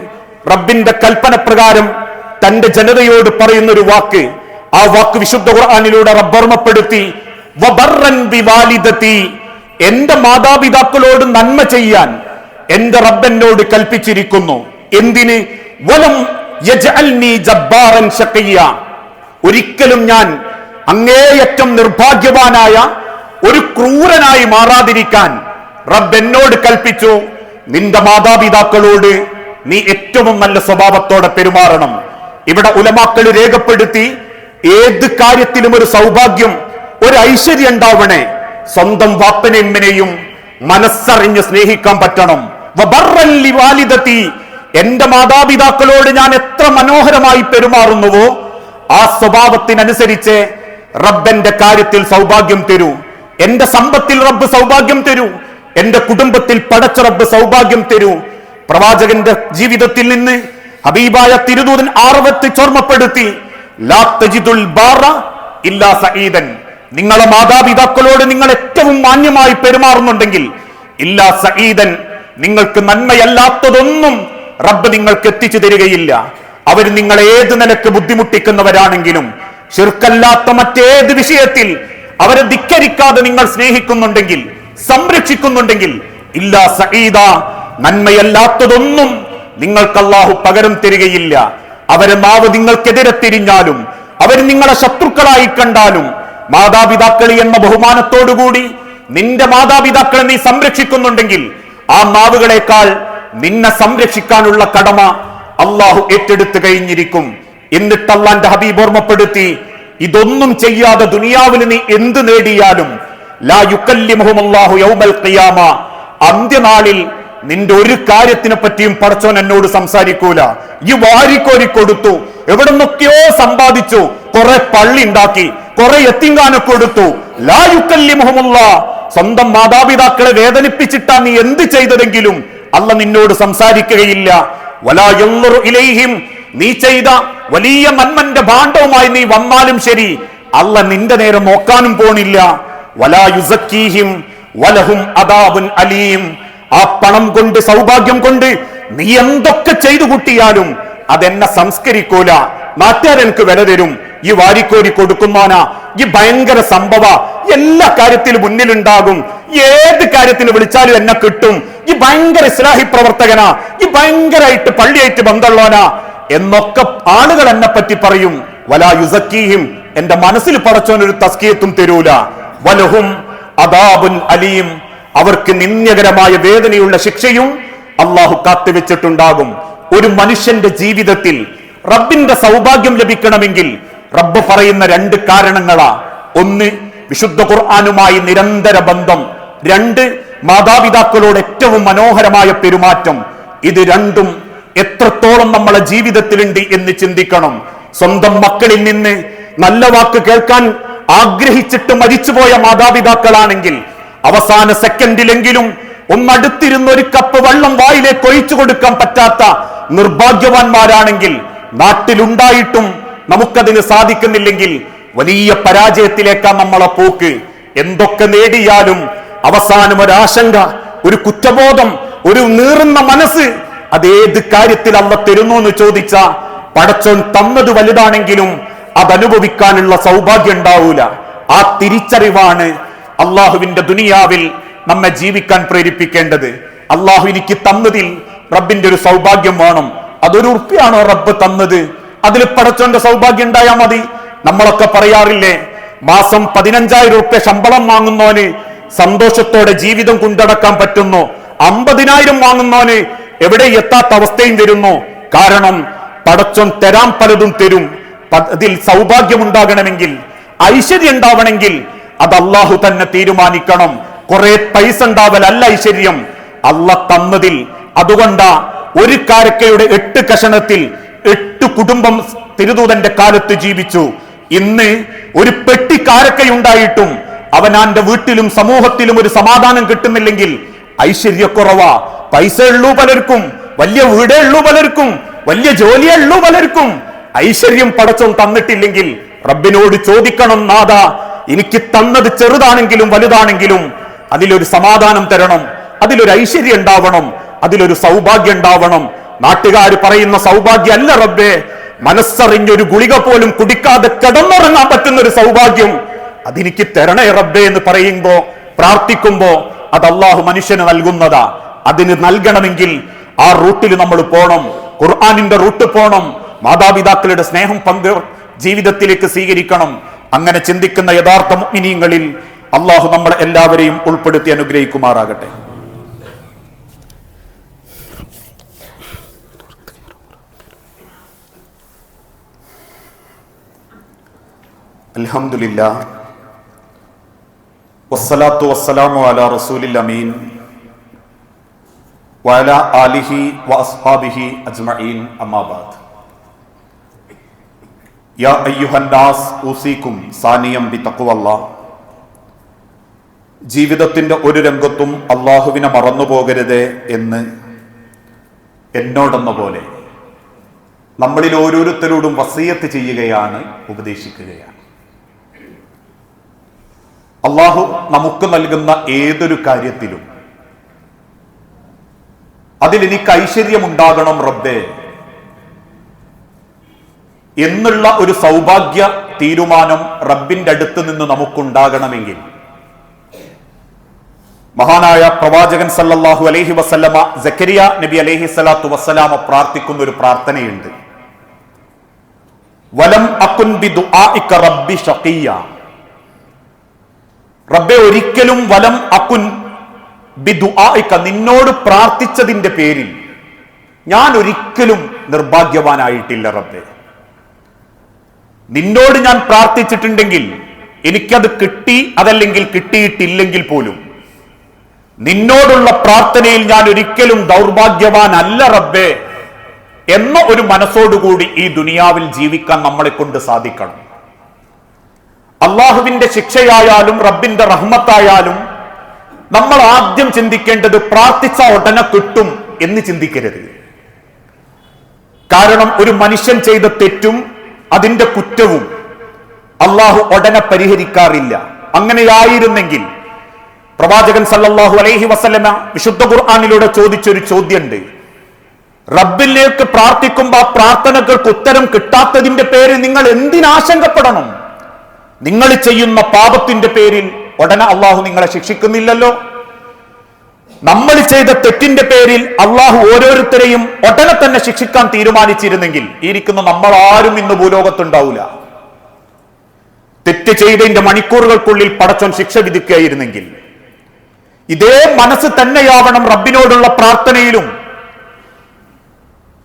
റബ്ബിന്റെ കൽപ്പന പ്രകാരം തന്റെ ജനതയോട് പറയുന്നൊരു വാക്ക്. ആ വാക്ക് വിശുദ്ധ ഖുർആനിലൂടെ റബ്ബ് ഓർമ്മപ്പെടുത്തി, വബർറൻ ബിവാലിദതി, എന്റെ മാതാപിതാക്കളോട് നന്മ ചെയ്യാൻ എന്റെ റബ്ബനോട് കൽപ്പിച്ചിരിക്കുന്നു. എന്തിന്? വലം യജ്അൽനി ജബ്ബാറൻ ശഖിയ, ഒരിക്കലും ഞാൻ അങ്ങേയറ്റം നിർഭാഗ്യവാനായ ഒരു ക്രൂരനായി മാറാതിരിക്കാൻ റബ്ബ് എന്നോട് കൽപ്പിച്ചു, നിന്റെ മാതാപിതാക്കളോട് നീ ഏറ്റവും നല്ല സ്വഭാവത്തോടെ പെരുമാറണം. ഇവിടെ ഉലമാക്കൾ രേഖപ്പെടുത്തി, ഏത് കാര്യത്തിലും ഒരു സൗഭാഗ്യം, ഒരു ഐശ്വര്യം ഉണ്ടാവണേ, സ്വന്തം വാപ്പനെയും മനസ്സറിഞ്ഞ് സ്നേഹിക്കാൻ പറ്റണം. വബർറൻ ലിവാലിദതി, എന്റെ മാതാപിതാക്കളോട് ഞാൻ എത്ര മനോഹരമായി പെരുമാറുന്നുവോ ആ സ്വഭാവത്തിനനുസരിച്ച് റബ്ബന്റെ കാര്യത്തിൽ സൗഭാഗ്യം തരൂ. എന്റെ സമ്പത്തിൽ റബ്ബ് സൗഭാഗ്യം തരൂ. എന്റെ കുടുംബത്തിൽ പടച്ച റബ്ബ് സൗഭാഗ്യം തരൂ. പ്രവാചകന്റെ ജീവിതത്തിൽ നിന്ന് ഹബീബായ തിരുദൂതൻ ആർവത്ത് ചോർമ്മപ്പെടുത്തി, ലാ തജിദുൽ ബാറ ഇല്ലാ സഈദൻ, നിങ്ങളെ മാതാപിതാക്കളോട് നിങ്ങൾ ഏറ്റവും മാന്യമായി പെരുമാറുന്നുണ്ടെങ്കിൽ ഇല്ലാ സഈദൻ, നിങ്ങൾക്ക് നന്മയല്ലാത്തതൊന്നും റബ്ബ് നിങ്ങൾക്ക് എത്തിച്ചു തരികയില്ല. അവർ നിങ്ങൾ ഏത് നിലക്ക് ബുദ്ധിമുട്ടിക്കുന്നവരാണെങ്കിലും ശിർക്കല്ലാത്ത മറ്റേത് വിഷയത്തിൽ അവരെ ധിക്കരിക്കാതെ നിങ്ങൾ സ്നേഹിക്കുന്നുണ്ടെങ്കിൽ, സംരക്ഷിക്കുന്നുണ്ടെങ്കിൽ ഇല്ലാ സഈദ, നന്മയല്ലാത്തതൊന്നും നിങ്ങൾക്ക് അല്ലാഹു പകരം തരികയില്ല. അവരെ നാവ് നിങ്ങൾക്കെതിരെ തിരിഞ്ഞാലും അവർ നിങ്ങളെ ശത്രുക്കളായി കണ്ടാലും മാതാപിതാക്കളി എന്ന ബഹുമാനത്തോടുകൂടി നിന്റെ മാതാപിതാക്കളെ നീ സംരക്ഷിക്കുന്നുണ്ടെങ്കിൽ ആ നാവുകളെക്കാൾ നിന്നെ സംരക്ഷിക്കാനുള്ള കടമ അള്ളാഹു ഏറ്റെടുത്തു കഴിഞ്ഞിരിക്കും. എന്നിട്ട് അല്ലാഹുവിന്റെ ഹബീബ് ഓർമ്മപ്പെടുത്തി, ഇതൊന്നും ചെയ്യാതെ ദുനിയാവിൽ നീ എന്ത് നേടിയാലും ലാ യുകല്ലിമുഹുമുല്ലാഹു യൗമൽ ഖിയാമ, അന്ത്യനാളിൽ നിന്റെ ഒരു കാര്യത്തിനെ പറ്റിയും പടച്ചോൻ എന്നോട് സംസാരിക്കൂല. ഈ വാരിക്കോരി കൊടുത്തു, എവിടെ നിന്നൊക്കെയോ സമ്പാദിച്ചു, കുറെ പള്ളി ഉണ്ടാക്കി, കുറെ യത്തീംഖാന കൊടുത്തു, ലാ യുകല്ലിമുഹുമുല്ലാഹ്, സ്വന്തം മാതാപിതാക്കളെ വേദനിപ്പിച്ചിട്ടാ നീ എന്ത് ചെയ്തതെങ്കിലും അല്ല നിന്നോട് സംസാരിക്കുകയില്ല. വലാ യൻളുറു ഇലൈഹിം, നീ ചെയ്ത വലിയ നന്മന്റെ ഭാണ്ഡവുമായി നീ വന്നാലും ശരി അല്ല നിന്റെ നേരെ നോക്കാനും പോണില്ല. വലാ യുസക്കീഹിം വലഹും അദാബുൻ അലീം, ആ പണം കൊണ്ട് സൗഭാഗ്യം കൊണ്ട് നീ എന്തൊക്കെ ചെയ്തു കൂട്ടിയാലും അതെന്നെ സംസ്കരിക്കൂല. നാട്ടുകാരെനിക്ക് വില തരും, ഈ വാരിക്കോരി കൊടുക്കുന്നോനാ, ഈ ഭയങ്കര സംഭവ, എല്ലാ കാര്യത്തിലും മുന്നിലുണ്ടാകും, ഏത് കാര്യത്തിന് വിളിച്ചാലും എന്നെ കിട്ടും, ഈ ഭയങ്കര ഇസ്ലാഹി പ്രവർത്തകനാ, ഈ ഭയങ്കരമായിട്ട് പള്ളിയായിട്ട് ബന്ധമുള്ളവനാ എന്നൊക്കെ ആളുകൾ എന്നെ പറ്റി പറയും. വലാ യുസക്കീഹിം, എന്റെ മനസ്സിൽ പടച്ചോൻ ഒരു തസ്കിയത്തും തരൂല. വലഹും അദാബുൻ അലീം, അവർക്ക് നിന്ദ്യകരമായ വേദനയുള്ള ശിക്ഷയും അള്ളാഹു കാത്തുവെച്ചിട്ടുണ്ടാകും. ഒരു മനുഷ്യന്റെ ജീവിതത്തിൽ റബ്ബിന്റെ സൗഭാഗ്യം ലഭിക്കണമെങ്കിൽ റബ്ബ് പറയുന്ന രണ്ട് കാരണങ്ങളാ. ഒന്ന്, വിശുദ്ധ ഖുർആനുമായി നിരന്തര ബന്ധം. രണ്ട്, മാതാപിതാക്കളോട് ഏറ്റവും മനോഹരമായ പെരുമാറ്റം. ഇത് രണ്ടും എത്രത്തോളം നമ്മളെ ജീവിതത്തിലുണ്ട് എന്ന് ചിന്തിക്കണം. സ്വന്തം മക്കളിൽ നിന്ന് നല്ല വാക്ക് കേൾക്കാൻ ആഗ്രഹിച്ചിട്ട് മരിച്ചുപോയ മാതാപിതാക്കളാണെങ്കിൽ അവസാന സെക്കൻഡിലെങ്കിലും ഒന്നടുത്തിരുന്ന ഒരു കപ്പ് വെള്ളം വായിലേക്ക് ഒഴിച്ചു കൊടുക്കാൻ പറ്റാത്ത നിർഭാഗ്യവാന്മാരാണെങ്കിൽ, നാട്ടിലുണ്ടായിട്ടും നമുക്കതിന് സാധിക്കുന്നില്ലെങ്കിൽ വലിയ പരാജയത്തിലേക്കാണ് നമ്മളെ പോക്ക്. എന്തൊക്കെ നേടിയാലും അവസാനം ഒരാശങ്ക, ഒരു കുറ്റബോധം, ഒരു നീറുന്ന മനസ്സ്. അതേത് കാര്യത്തിൽ അള്ള തരുന്നു എന്ന് ചോദിച്ച പടച്ചോൻ തന്നത് വലുതാണെങ്കിലും അതനുഭവിക്കാനുള്ള സൗഭാഗ്യം ഉണ്ടാവൂല. ആ തിരിച്ചറിവാണ് അള്ളാഹുവിന്റെ ദുനിയാവിൽ നമ്മെ ജീവിക്കാൻ പ്രേരിപ്പിക്കേണ്ടത്. അള്ളാഹു എനിക്ക് തന്നതിൽ റബ്ബിന്റെ ഒരു സൗഭാഗ്യം വേണം. അതൊരു ഉറുപ്പിയാണോ റബ്ബ് തന്നത്, അതിൽ പടച്ചോന്റെ സൗഭാഗ്യം ഉണ്ടായാൽ മതി. നമ്മളൊക്കെ പറയാറില്ലേ, മാസം 15,000 ഉറുപ്പ്യ ശമ്പളം വാങ്ങുന്നവന് സന്തോഷത്തോടെ ജീവിതം കൊണ്ടടക്കാൻ പറ്റുന്നു, 50,000 വാങ്ങുന്നവന് എവിടെ എത്താത്ത അവസ്ഥയും വരുന്നു. കാരണം പടച്ചോൻ തരാൻ പലതും തരും. അതിൽ സൗഭാഗ്യം ഉണ്ടാകണമെങ്കിൽ, ഐശ്വര്യം ഉണ്ടാവണമെങ്കിൽ അത് അള്ളാഹു തന്നെ തീരുമാനിക്കണം. കുറെ പൈസ ഉണ്ടാവലല്ല ഐശ്വര്യം, അള്ള തന്നതിൽ. അതുകൊണ്ടാ ഒരു കാരക്കയുടെ 8 കഷണത്തിൽ 8 കുടുംബം തിരുദൂതന്റെ കാലത്ത് ജീവിച്ചു. ഇന്ന് ഒരു പെട്ടി കാരക്കയുണ്ടായിട്ടും അവനാന്റെ വീട്ടിലും സമൂഹത്തിലും ഒരു സമാധാനം കിട്ടുന്നില്ലെങ്കിൽ ഐശ്വര്യക്കുറവാ. പൈസ ഉള്ളൂ പലർക്കും, വലിയ വീടേ ഉള്ളൂ പലർക്കും, വലിയ ജോലിയേ ഉള്ളൂ പലർക്കും. ഐശ്വര്യം പടച്ചോൻ തന്നിട്ടില്ലെങ്കിൽ റബ്ബിനോട് ചോദിക്കണം, നാഥാ എനിക്ക് തന്നത് ചെറുതാണെങ്കിലും വലുതാണെങ്കിലും അതിലൊരു സമാധാനം തരണം, അതിലൊരു ഐശ്വര്യം ഉണ്ടാവണം, അതിലൊരു സൗഭാഗ്യം ഉണ്ടാവണം. നാട്ടുകാർ പറയുന്ന സൗഭാഗ്യം അല്ല റബ്ബേ, മനസ്സറിഞ്ഞൊരു ഗുളിക പോലും കുടിക്കാതെ കിടന്നുറങ്ങാൻ പറ്റുന്ന ഒരു സൗഭാഗ്യം അതെനിക്ക് തരണേ റബ്ബേ എന്ന് പറയുമ്പോ, പ്രാർത്ഥിക്കുമ്പോ അത് അള്ളാഹു മനുഷ്യന് നൽകുന്നതാ. അതിന് നൽകണമെങ്കിൽ ആ റൂട്ടിൽ നമ്മൾ പോണം, ഖുർആനിന്റെ റൂട്ട് പോണം. മാതാപിതാക്കളുടെ സ്നേഹം ജീവിതത്തിലേക്ക് സ്വീകരിക്കണം. അങ്ങനെ ചിന്തിക്കുന്ന യഥാർത്ഥ മുഅ്മിനീങ്ങളിൽ അള്ളാഹു നമ്മളെ എല്ലാവരെയും ഉൾപ്പെടുത്തി അനുഗ്രഹിക്കുമാറാകട്ടെ. അൽഹംദുലില്ലാഹ് വസ്സലാത്തു വസ്സലാമു അലാ റസൂലിൽ അമീൻ വഅലാ ആലിഹി വഅസ്ഹാബിഹി അജ്മഈൻ. അമ്മാ ബഅദ്. യാ അയ്യുഹന്നാസ് ഊസിക്കും സാനിയം ബിതഖ്വല്ലാഹ്. ജീവിതത്തിന്റെ ഒരു രംഗത്തും അള്ളാഹുവിനെ മറന്നുപോകരുത് എന്ന് എന്നോടെന്ന പോലെ നമ്മളിൽ ഓരോരുത്തരോടും വസിയത്ത് ചെയ്യുകയാണ്, ഉപദേശിക്കുകയാണ്. അള്ളാഹു നമുക്ക് നൽകുന്ന ഏതൊരു കാര്യത്തിലും അതിലെനിക്ക് ഐശ്വര്യമുണ്ടാകണം റബ്ബേ എന്നുള്ള ഒരു സൗഭാഗ്യ തീരുമാനം റബ്ബിന്റെ അടുത്ത് നിന്ന് നമുക്കുണ്ടാകണമെങ്കിൽ മഹാനായ പ്രവാചകൻ സല്ലല്ലാഹു അലൈഹി വസല്ലമ സക്കരിയ നബി അലൈഹി സ്വലാത്തു വസ്സലാമ പ്രാർത്ഥിക്കുന്ന ഒരു പ്രാർത്ഥനയുണ്ട്. വലം അകുൻ ബിദുആഇക റബ്ബി ഷഖിയ. റബ്ബേ ഒരിക്കലും വലം അകുൻ ബിദുആഇക, നിന്നോട് പ്രാർത്ഥിച്ചതിന്റെ പേരിൽ ഞാൻ ഒരിക്കലും നിർഭാഗ്യവാനായിട്ടില്ല റബ്ബേ. നിന്നോട് ഞാൻ പ്രാർത്ഥിച്ചിട്ടുണ്ടെങ്കിൽ എനിക്കത് കിട്ടി, അതല്ലെങ്കിൽ കിട്ടിയിട്ടില്ലെങ്കിൽ പോലും നിന്നോടുള്ള പ്രാർത്ഥനയിൽ ഞാൻ ഒരിക്കലും ദൗർഭാഗ്യവാനല്ല റബ്ബേ എന്ന ഒരു മനസ്സോടുകൂടി ഈ ദുനിയാവിൽ ജീവിക്കാൻ നമ്മളെ കൊണ്ട് സാധിക്കണം. അള്ളാഹുവിന്റെ ശിക്ഷയായാലും റബ്ബിന്റെ റഹ്മത്തായാലും നമ്മൾ ആദ്യം ചിന്തിക്കേണ്ടത് പ്രാർത്ഥിച്ച ഉടനെ കിട്ടും എന്ന് ചിന്തിക്കരുത്. കാരണം ഒരു മനുഷ്യൻ ചെയ്ത തെറ്റും അതിന്റെ കുറ്റവും അള്ളാഹു ഉടനെ പരിഹരിക്കാറില്ല. അങ്ങനെയായിരുന്നെങ്കിൽ പ്രവാചകൻ സല്ലല്ലാഹു അലൈഹി വസല്ലമ വിശുദ്ധ ഖുർആനിലൂടെ ചോദിച്ചൊരു ചോദ്യമുണ്ട്. റബ്ബിലേക്ക് പ്രാർത്ഥിക്കുമ്പോൾ ആ പ്രാർത്ഥനകൾക്ക് ഉത്തരം കിട്ടാത്തതിന്റെ പേരിൽ നിങ്ങൾ എന്തിനാശങ്കപ്പെടണം? നിങ്ങൾ ചെയ്യുന്ന പാപത്തിന്റെ പേരിൽ ഉടനെ അള്ളാഹു നിങ്ങളെ ശിക്ഷിക്കുന്നില്ലല്ലോ. നമ്മൾ ചെയ്ത തെറ്റിന്റെ പേരിൽ അള്ളാഹു ഓരോരുത്തരെയും ഉടനെ തന്നെ ശിക്ഷിക്കാൻ തീരുമാനിച്ചിരുന്നെങ്കിൽ ഇരിക്കുന്ന നമ്മൾ ആരും ഇന്ന് ഭൂലോകത്തുണ്ടാവില്ല. തെറ്റ് ചെയ്തതിന്റെ മണിക്കൂറുകൾക്കുള്ളിൽ പടച്ചോൻ ശിക്ഷ വിധിക്കുകയായിരുന്നെങ്കിൽ ഇതേ മനസ്സ് തന്നെയാവണം റബ്ബിനോടുള്ള പ്രാർത്ഥനയിലും.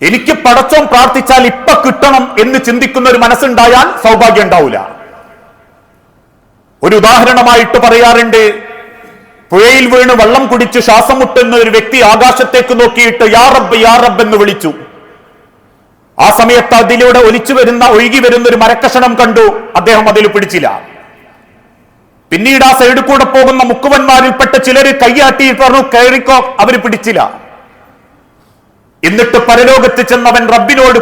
എനിക്ക് പടച്ചോൻ പ്രാർത്ഥിച്ചാൽ ഇപ്പൊ കിട്ടണം എന്ന് ചിന്തിക്കുന്ന ഒരു മനസ്സുണ്ടായാൽ സൗഭാഗ്യം ഉണ്ടാവില്ല. ഒരു ഉദാഹരണമായിട്ട് പറയാറുണ്ട്, പുഴയിൽ വീണ് വെള്ളം കുടിച്ച് ശ്വാസം മുട്ടുന്ന ഒരു വ്യക്തി ആകാശത്തേക്ക് നോക്കിയിട്ട് യാ റബ്ബ് യാ റബ്ബ് എന്ന് വിളിച്ചു. ആ സമയത്ത് അതിലൂടെ ഒഴുകി വരുന്ന ഒരു മരക്കഷണം കണ്ടു. അദ്ദേഹം അതിൽ പിടിച്ചില്ല. പിന്നീട് ആ സൈഡിൽ കൂടെ പോകുന്ന മുക്കുവന്മാരിൽപ്പെട്ട ചിലര് കൈയാട്ടിയിട്ട് പറഞ്ഞു കയറിക്കോ, അവര് പിടിച്ചില്ല. എന്നിട്ട് പരലോകത്ത് ചെന്നവൻ റബ്ബിനോട്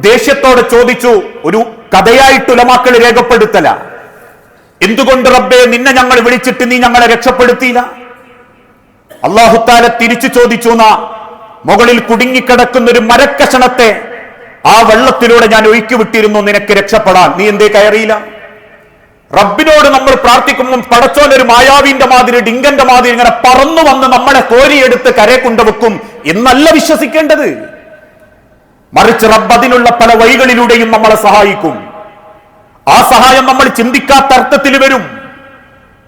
ദേഷ്യത്തോടെ ചോദിച്ചു, ഒരു കഥയായിട്ട് ഉലമാക്കൾ രേഖപ്പെടുത്തല, എന്തുകൊണ്ട് റബ്ബേ നിന്നെ ഞങ്ങൾ വിളിച്ചിട്ട് നീ ഞങ്ങളെ രക്ഷപ്പെടുത്തിയില്ല? അല്ലാഹു തആല തിരിച്ചു ചോദിച്ചു, മുകളിൽ കുടുങ്ങിക്കിടക്കുന്ന ഒരു മരക്കഷണത്തെ ആ വെള്ളത്തിലൂടെ ഞാൻ ഒഴുക്കി വിട്ടിരുന്നു നിനക്ക് രക്ഷപ്പെടാൻ, നീ എന്തേ കയറിയില്ല? റബ്ബിനോട് നമ്മൾ പ്രാർത്ഥിക്കുമ്പോൾ പടച്ചോൻ ഒരു മായാവിന്റെ മാതിരി ഡിങ്കന്റെ മാതിരി ഇങ്ങനെ പറന്നു വന്ന് നമ്മളെ കോരിയെടുത്ത് കരയെ കൊണ്ടുവെക്കും എന്നല്ല വിശ്വസിക്കേണ്ടത്. മറിച്ച് റബ്ബ് അതിനുള്ള പല വഴികളിലൂടെയും നമ്മളെ സഹായിക്കും. ആ സഹായം നമ്മൾ ചിന്തിക്കാത്ത അർത്ഥത്തിൽ വരും.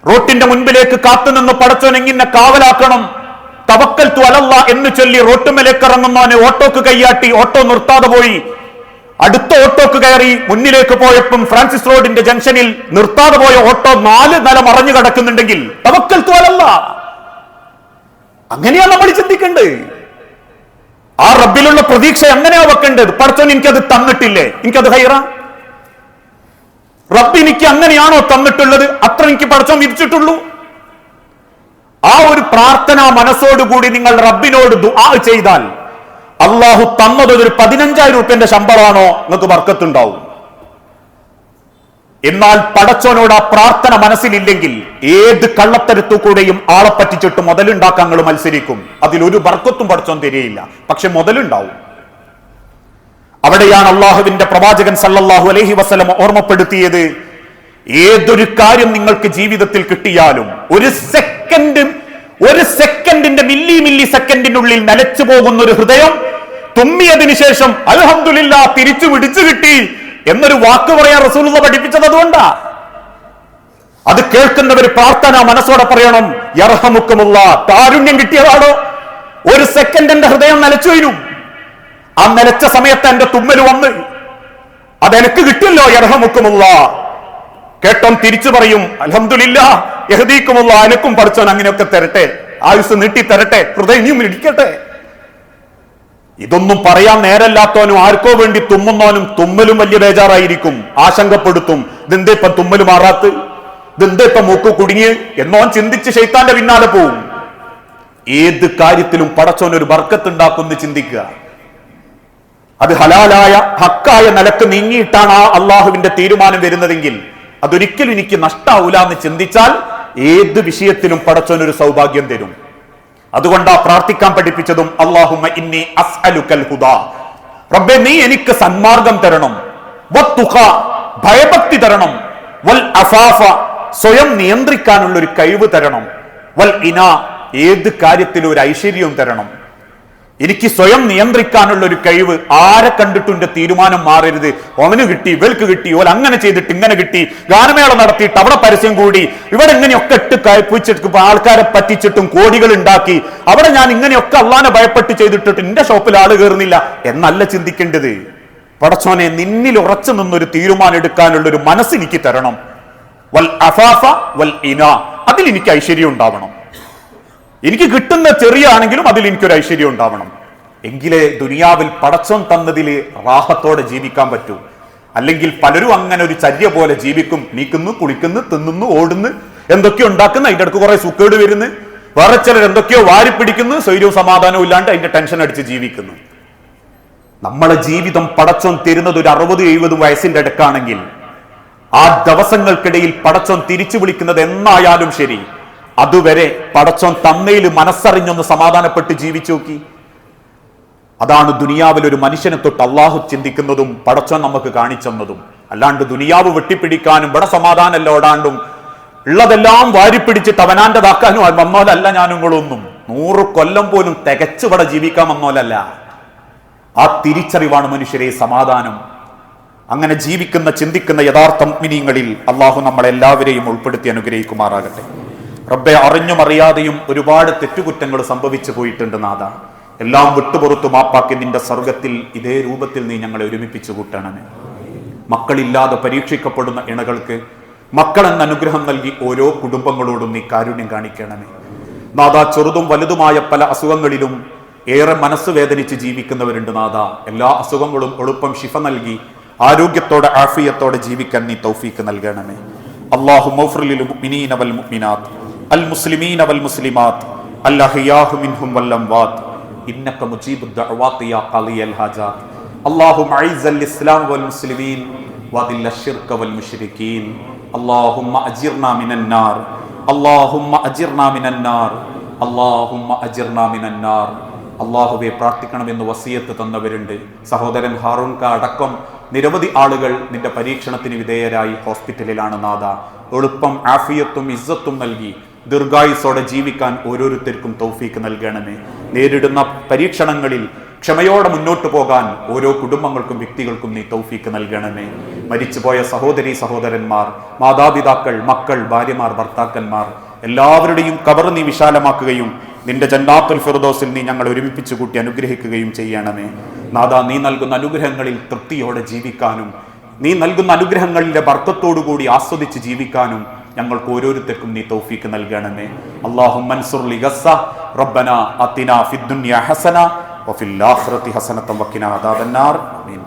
റോട്ടിന്റെ മുൻപിലേക്ക് കാത്തുനിന്ന് പടച്ചോൻ എങ്ങനെ കാവലാക്കണം, തവക്കൽതു അലല്ലാഹ് എന്ന് ചൊല്ലി റോട്ടുമേലേക്ക് ഇറങ്ങുന്നവന് ഓട്ടോക്ക് കൈയാട്ടി ഓട്ടോ നിർത്താതെ പോയി. അടുത്ത ഓട്ടോക്ക് കയറി മുന്നിലേക്ക് പോയപ്പം ഫ്രാൻസിസ് റോഡിന്റെ ജംഗ്ഷനിൽ നിർത്താതെ പോയ ഓട്ടോ 4 നില മറഞ്ഞു കിടക്കുന്നുണ്ടെങ്കിൽ തവക്കൽതു അലല്ലാഹ്. അങ്ങനെയാണ് നമ്മൾ ചിന്തിക്കേണ്ടത്. ആ റബ്ബിലുള്ള പ്രതീക്ഷ എങ്ങനെയാ വെക്കേണ്ടത്? പടച്ചോൻ എനിക്കത് തന്നിട്ടില്ലേ, എനിക്കത് ഹൈറ. റബ്ബ് എനിക്ക് അങ്ങനെയാണോ തന്നിട്ടുള്ളത്? അത്ര എനിക്ക് പടച്ചോൻ വിധിച്ചിട്ടുള്ളൂ. ആ ഒരു പ്രാർത്ഥനാ മനസ്സോടുകൂടി നിങ്ങൾ റബ്ബിനോട് ദുആ ചെയ്താൽ അള്ളാഹു തന്നത് ഒരു 15,000 രൂപന്റെ ശമ്പളമാണോ, നിങ്ങൾക്ക് ബർക്കത്തുണ്ടാവും. എന്നാൽ പടച്ചോനോട് ആ പ്രാർത്ഥന മനസ്സിലില്ലെങ്കിൽ ഏത് കള്ളത്തരത്തു കൂടെയും ആളെ പറ്റിച്ചിട്ട് മുതലുണ്ടാക്കാൻ നിങ്ങൾ മത്സരിക്കും. അതിലൊരു ബർക്കത്തും പടച്ചോൻ തരികയില്ല, പക്ഷെ മുതലുണ്ടാവും. അവിടെയാണ് അള്ളാഹുവിന്റെ പ്രവാചകൻ സല്ലല്ലാഹു അലൈഹി വസല്ലം ഓർമ്മപ്പെടുത്തിയത്, ഏതൊരു കാര്യം നിങ്ങൾക്ക് ജീവിതത്തിൽ കിട്ടിയാലും ഒരു സെക്കൻഡിന്റെ മില്ലി സെക്കൻഡിനുള്ളിൽ നിലച്ചു പോകുന്ന ഒരു ഹൃദയം തുമ്മിയതിനു ശേഷം അൽഹംദുലില്ലാഹ് തിരിച്ചു പിടിച്ചു കിട്ടി എന്നൊരു വാക്ക് പറയാൻ റസൂലുള്ളാഹി പഠിപ്പിച്ചത് അതുകൊണ്ടാ. അത് കേൾക്കുന്നവർ പ്രാർത്ഥന മനസ്സോടെ പറയണം, യർഹമുക്കുമുല്ലാഹ്. കാരുണ്യം കിട്ടിയതാണോ? ഒരു സെക്കൻഡ് എന്റെ ഹൃദയം നിലച്ചു വരും. ആ നിലച്ച സമയത്ത് എന്റെ തുമ്മൽ വന്ന് അതെനിക്ക് കിട്ടിയല്ലോ, യർഹമുക്കുമുല്ലാഹ്. കേട്ടോൻ തിരിച്ചു പറയും, അൽഹംദുലില്ലാഹ് യഹ്ദീകുമുല്ലാഹ്, അനക്കും പഠിച്ചോൻ അങ്ങനെയൊക്കെ തരട്ടെ, ആയുസ് നീട്ടി തരട്ടെ, ഹൃദയം ഇനിയും ഇടിക്കട്ടെ. ഇതൊന്നും പറയാൻ നേരല്ലാത്തവനും ആർക്കോ വേണ്ടി തുമ്മുന്നവനും തുമ്മലും വലിയ ബേജാറായിരിക്കും, ആശങ്കപ്പെടുത്തും. ഇതെന്തേ ഇപ്പം തുമ്മല് മാറാത്ത്, ഇതെന്തേ ഇപ്പം മൂക്ക് കുടുങ്ങി എന്നോൻ ചിന്തിച്ച് ശൈത്താന്റെ പിന്നാലെ പോവും. ഏത് കാര്യത്തിലും പടച്ചോൻ ഒരു ബർക്കത്ത് ഉണ്ടാക്കുമെന്ന് ചിന്തിക്കുക. അത് ഹലാലായ ഹക്കായ നിലക്ക് നീങ്ങിയിട്ടാണ് ആ അള്ളാഹുവിന്റെ തീരുമാനം വരുന്നതെങ്കിൽ അതൊരിക്കലും എനിക്ക് നഷ്ടാവൂല എന്ന് ചിന്തിച്ചാൽ ഏത് വിഷയത്തിലും പടച്ചോൻ ഒരു സൗഭാഗ്യം തരും. അതുകൊണ്ടാ പ്രാർത്ഥിക്കാൻ പഠിപ്പിച്ചതും അല്ലാഹുമ്മ ഇന്നി അസ്അലുക്കൽ ഹുദാ, റബ്ബേ നീ എനിക്ക് സന്മാർഗം തരണം, വത്തുഖ ഭയഭക്തി തരണം, വൽ അഫാഫ സ്വയം നിയന്ത്രിക്കാനുള്ള ഒരു കഴിവ് തരണം, വൽ ഇനാ ഏത് കാര്യത്തിലും ഒരു ഐശ്വര്യവും തരണം. എനിക്ക് സ്വയം നിയന്ത്രിക്കാനുള്ള ഒരു കഴിവ്. ആരെ കണ്ടിട്ടും എന്റെ തീരുമാനം മാറരുത്, അവന് കിട്ടി ഇവൾക്ക് കിട്ടി, ഓൽ അങ്ങനെ ചെയ്തിട്ട് ഇങ്ങനെ കിട്ടി, ഗാനമേള നടത്തിയിട്ട് അവിടെ പരസ്യം കൂടി, ഇവിടെ ഇങ്ങനെയൊക്കെ ഇട്ട് കയപ്പിച്ചിട്ട് ആൾക്കാരെ പറ്റിച്ചിട്ടും കോടികൾ ഉണ്ടാക്കി, അവിടെ ഞാൻ ഇങ്ങനെയൊക്കെ അള്ളാനെ ഭയപ്പെട്ട് ചെയ്തിട്ടിട്ട് എന്റെ ഷോപ്പിൽ ആള് കയറുന്നില്ല എന്നല്ല ചിന്തിക്കേണ്ടത്. പടച്ചോനെ നിന്നിൽ ഉറച്ചു നിന്നൊരു തീരുമാനം എടുക്കാനുള്ള ഒരു മനസ്സ് എനിക്ക് തരണം. വൽ അഫാഫ വൽ ഇനാ, അതിൽ എനിക്ക് ഐശ്വര്യം ഉണ്ടാവണം. എനിക്ക് കിട്ടുന്ന ചെറിയ ആണെങ്കിലും അതിൽ എനിക്കൊരു ഐശ്വര്യം ഉണ്ടാവണം. എങ്കിലേ ദുനിയാവിൽ പടച്ചോൻ തന്നതിൽ റാഹത്തോടെ ജീവിക്കാൻ പറ്റൂ. അല്ലെങ്കിൽ പലരും അങ്ങനെ ഒരു ചര്യ പോലെ ജീവിക്കും, നീക്കുന്നു, കുളിക്കുന്നു, തിന്നുന്നു, ഓടുന്നു, എന്തൊക്കെയോ ഉണ്ടാക്കുന്നു, അതിന്റെ അടുക്ക് കുറെ സുക്കേട് വരുന്നു. വേറെ ചിലർ എന്തൊക്കെയോ വാരിപ്പിടിക്കുന്നു, സ്വൈര്യവും സമാധാനവും ഇല്ലാണ്ട് അതിന്റെ ടെൻഷൻ അടിച്ച് ജീവിക്കുന്നു. നമ്മളെ ജീവിതം പടച്ചോൻ തരുന്നത് ഒരു 60-70 വയസ്സിന്റെ അടുക്കാണെങ്കിൽ ആ ദിവസങ്ങൾക്കിടയിൽ പടച്ചോൻ തിരിച്ചു വിളിക്കുന്നത് എന്നായാലും ശരി, അതുവരെ പടച്ചോൻ തന്നയിൽ മനസ്സറിഞ്ഞൊന്ന് സമാധാനപ്പെട്ട് ജീവിച്ചു നോക്കി. അതാണ് ദുനിയാവിൽ ഒരു മനുഷ്യനെ തൊട്ട് അള്ളാഹു ചിന്തിക്കുന്നതും പടച്ചോൻ നമുക്ക് കാണിച്ചെന്നതും. അല്ലാണ്ട് ദുനിയാവ് വെട്ടിപ്പിടിക്കാനും ഇവിടെ സമാധാനമല്ല ഓടാണ്ടും ഉള്ളതെല്ലാം വാരിപ്പിടിച്ചിട്ട് അവനാന്റെതാക്കാനും വന്നോലല്ല ഞാനും നിങ്ങളൊന്നും. 100 കൊല്ലം പോലും തികച്ചു ഇവിടെ ജീവിക്കാൻ വന്നോലല്ല. ആ തിരിച്ചറിവാണ് മനുഷ്യരെ സമാധാനം. അങ്ങനെ ജീവിക്കുന്ന ചിന്തിക്കുന്ന യഥാർത്ഥ മുഅ്മിനീങ്ങളിൽ അള്ളാഹു നമ്മളെല്ലാവരെയും ഉൾപ്പെടുത്തി അനുഗ്രഹിക്കുമാറാകട്ടെ. റബ്ബെ, അറിഞ്ഞും അറിയാതെയും ഒരുപാട് തെറ്റുകുറ്റങ്ങൾ സംഭവിച്ചു പോയിട്ടുണ്ട് നാഥ. എല്ലാം വിട്ടുപുറത്തു മാപ്പാക്കി നിന്റെ സ്വർഗത്തിൽ ഇതേ രൂപത്തിൽ നീ ഞങ്ങളെ ഒരുമിപ്പിച്ചു കൂട്ടണമേ. മക്കളില്ലാതെ പരീക്ഷിക്കപ്പെടുന്ന ഇണകൾക്ക് മക്കളെന്ന അനുഗ്രഹം നൽകി ഓരോ കുടുംബങ്ങളോടും നീ കാരുണ്യം കാണിക്കണമേ നാഥ. ചെറുതും വലുതുമായ പല അസുഖങ്ങളിലും ഏറെ മനസ്സ് വേദനിച്ച് ജീവിക്കുന്നവരുണ്ട് നാഥ. എല്ലാ അസുഖങ്ങളും എളുപ്പം ശിഫ നൽകി ആരോഗ്യത്തോടെ ആഫിയത്തോടെ ജീവിക്കാൻ നീ തൗഫീക്ക് നൽകണമേ. അല്ലാഹുമ്മ ഗ്ഫിർ ലിൽ മുഅ്മിനീന വൽ മുഅ്മിനാത്ത് അൽ മുസ്ലിമീന വൽ മുസ്ലിമാത്ത് അൽ അഹ്യാഹു മിൻഹും വൽ അംവാത്ത് ഇന്നക മുജീബുദ് ദഅവാതി യാ ഖളിയൽ ഹാജാത്ത്. അല്ലാഹുമ്മ അഇസ്സൽ ഇസ്ലാം വൽ മുസ്ലിമീൻ വദില്ല ശിർക വൽ മുശ്രികീൻ. അല്ലാഹുമ്മ അജിർനാ മിനൻ നാർ. അല്ലാഹുമ്മ അജിർനാ മിനൻ നാർ. അല്ലാഹുമ്മ അജിർനാ മിനൻ നാർ. അല്ലാഹുവേ, പ്രാർത്ഥിക്കണമെന്ന് വസിയത്ത് തന്നവരുണ്ട്. സഹോദരൻ ഹാറൂൺ ക അടക്കം നിരവധി ആളുകൾ നിന്റെ പരീക്ഷണത്തിന് വിധേയരായി ഹോസ്പിറ്റലിലാണ് നാഥ. എളുപ്പം ആഫിയത്തും ഇസ്സത്തും നൽകി ദീർഘായുസ്സോടെ ജീവിക്കാൻ ഓരോരുത്തർക്കും തൗഫീക്ക് നൽകണമേ. നേരിടുന്ന പരീക്ഷണങ്ങളിൽ ക്ഷമയോടെ മുന്നോട്ട് പോകാൻ ഓരോ കുടുംബങ്ങൾക്കും വ്യക്തികൾക്കും നീ തൗഫീക്ക് നൽകണമേ. മരിച്ചുപോയ സഹോദരി സഹോദരന്മാർ, മാതാപിതാക്കൾ, മക്കൾ, ഭാര്യമാർ, ഭർത്താക്കന്മാർ എല്ലാവരുടെയും ഖബർ നീ വിശാലമാക്കുകയും നിന്റെ ജന്നാത്തുൽ ഫിർദൗസിൽ നീ ഞങ്ങൾ ഒരുമിപ്പിച്ചു കൂട്ടി അനുഗ്രഹിക്കുകയും ചെയ്യണമേ നാഥ. നീ നൽകുന്ന അനുഗ്രഹങ്ങളിൽ തൃപ്തിയോടെ ജീവിക്കാനും നീ നൽകുന്ന അനുഗ്രഹങ്ങളിലെ ബർക്കത്തോടുകൂടി ആസ്വദിച്ച് ജീവിക്കാനും ഞങ്ങൾക്ക് ഓരോരുത്തർക്കും നീ തൗഫീക്ക് നൽകണമേ. അല്ലാഹുമ്മ അൻസുർ ലി ഗസ്സ റബ്ബനാ അതിനാ ഫിദ്ദുനിയ ഹസന വഫിൽ ആഖിറതി ഹസനത വഖിനാ അദാബന്നാർ. ആമീൻ.